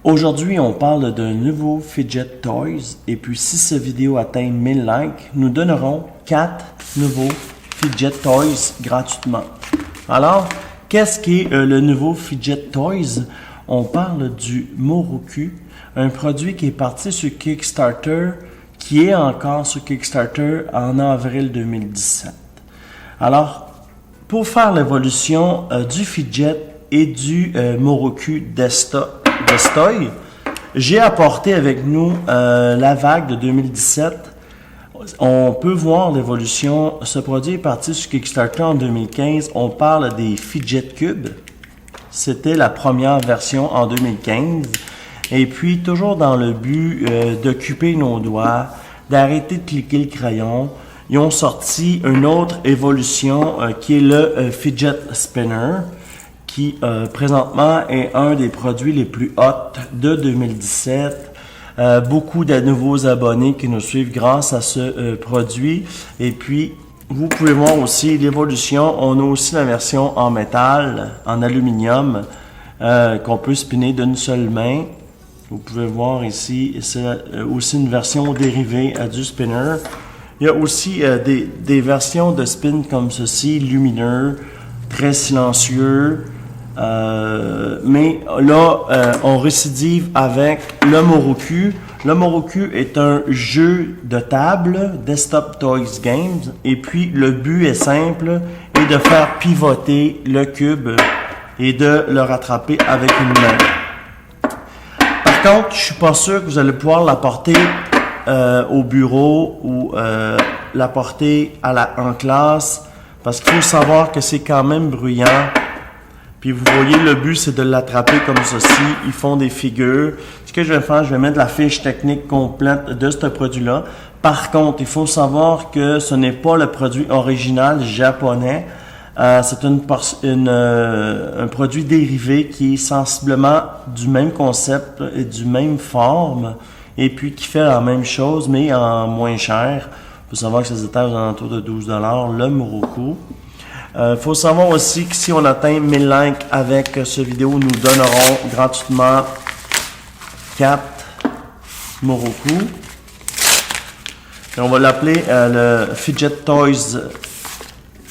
Aujourd'hui, on parle d'un nouveau Fidget Toys et puis si cette vidéo atteint 1000 likes, nous donnerons 4 nouveaux Fidget Toys gratuitement. Alors, qu'est-ce qu'est le nouveau Fidget Toys? On parle du Moroku, un produit qui est parti sur Kickstarter, qui est encore sur Kickstarter en avril 2017. Alors, pour faire l'évolution du Fidget et du Moroku Destoy, j'ai apporté avec nous la vague de 2017. On peut voir l'évolution. Ce produit est parti sur Kickstarter en 2015. On parle des Fidget Cubes. C'était la première version en 2015. Et puis, toujours dans le but d'occuper nos doigts, d'arrêter de cliquer le crayon, ils ont sorti une autre évolution qui est le Fidget Spinner, qui présentement est un des produits les plus hot de 2017. Beaucoup de nouveaux abonnés qui nous suivent grâce à ce produit. Et puis, vous pouvez voir aussi l'évolution. On a aussi la version en métal, en aluminium, qu'on peut spinner d'une seule main. Vous pouvez voir ici, c'est aussi une version dérivée du spinner. Il y a aussi des versions de spin comme ceci, lumineux, très silencieux. Mais là, on récidive avec le Moroku. Le Moroku est un jeu de table, Desktop Toys Games, et puis le but est simple, est de faire pivoter le cube et de le rattraper avec une main. Par contre, je suis pas sûr que vous allez pouvoir l'apporter au bureau ou l'apporter en classe, parce qu'il faut savoir que c'est quand même bruyant. Puis vous voyez, le but, c'est de l'attraper comme ceci. Ils font des figures. Ce que je vais faire, je vais mettre la fiche technique complète de ce produit-là. Par contre, il faut savoir que ce n'est pas le produit original japonais. C'est un produit dérivé qui est sensiblement du même concept et du même forme. Et puis qui fait la même chose, mais en moins cher. Il faut savoir que ça se détaille aux alentours de 12 $, le Moroku. Faut savoir aussi que si on atteint 1000 likes avec ce vidéo, nous donnerons gratuitement 4 Moroku. Et on va l'appeler le Fidget Toys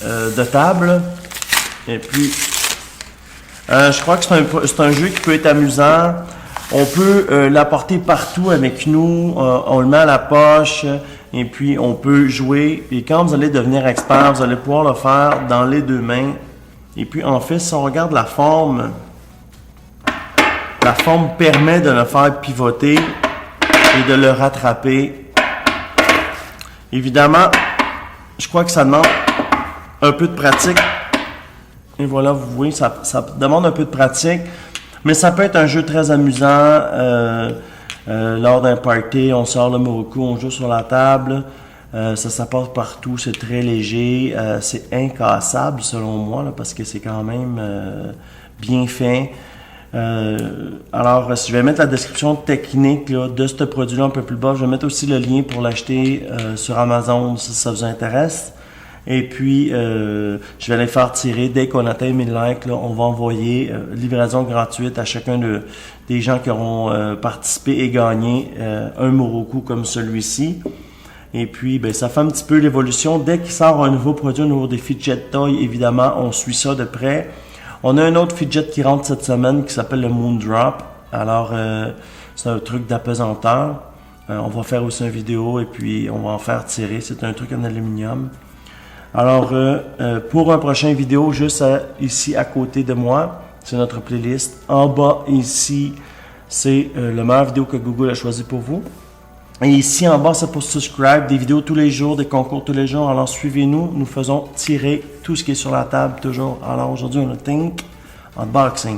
de table. Et puis, je crois que c'est un jeu qui peut être amusant. On peut l'apporter partout avec nous. On le met à la poche. Et puis, on peut jouer. Et quand vous allez devenir expert, vous allez pouvoir le faire dans les deux mains. Et puis, en fait, si on regarde la forme permet de le faire pivoter et de le rattraper. Évidemment, je crois que ça demande un peu de pratique. Et voilà, vous voyez, ça demande un peu de pratique. Mais ça peut être un jeu très amusant. Lors d'un party, on sort le Moroku, on joue sur la table, ça s'apporte partout, c'est très léger, c'est incassable selon moi, là, parce que c'est quand même bien fait. Alors, je vais mettre la description technique là, de ce produit-là un peu plus bas. Je vais mettre aussi le lien pour l'acheter sur Amazon si ça vous intéresse. Et puis, je vais les faire tirer dès qu'on atteint 1000 likes. Là, on va envoyer livraison gratuite à chacun des gens qui auront participé et gagné un Moroku comme celui-ci. Et puis, ben, ça fait un petit peu l'évolution. Dès qu'il sort un nouveau produit au niveau des Fidget Toys, évidemment, on suit ça de près. On a un autre Fidget qui rentre cette semaine qui s'appelle le Moondrop. Alors, c'est un truc d'apesanteur. On va faire aussi une vidéo et puis on va en faire tirer. C'est un truc en aluminium. Alors, pour un prochain vidéo, juste ici à côté de moi, c'est notre playlist. En bas, ici, c'est le meilleur vidéo que Google a choisi pour vous. Et ici, en bas, c'est pour subscribe, des vidéos tous les jours, des concours tous les jours. Alors, suivez-nous. Nous faisons tirer tout ce qui est sur la table toujours. Alors, aujourd'hui, on a Think Unboxing.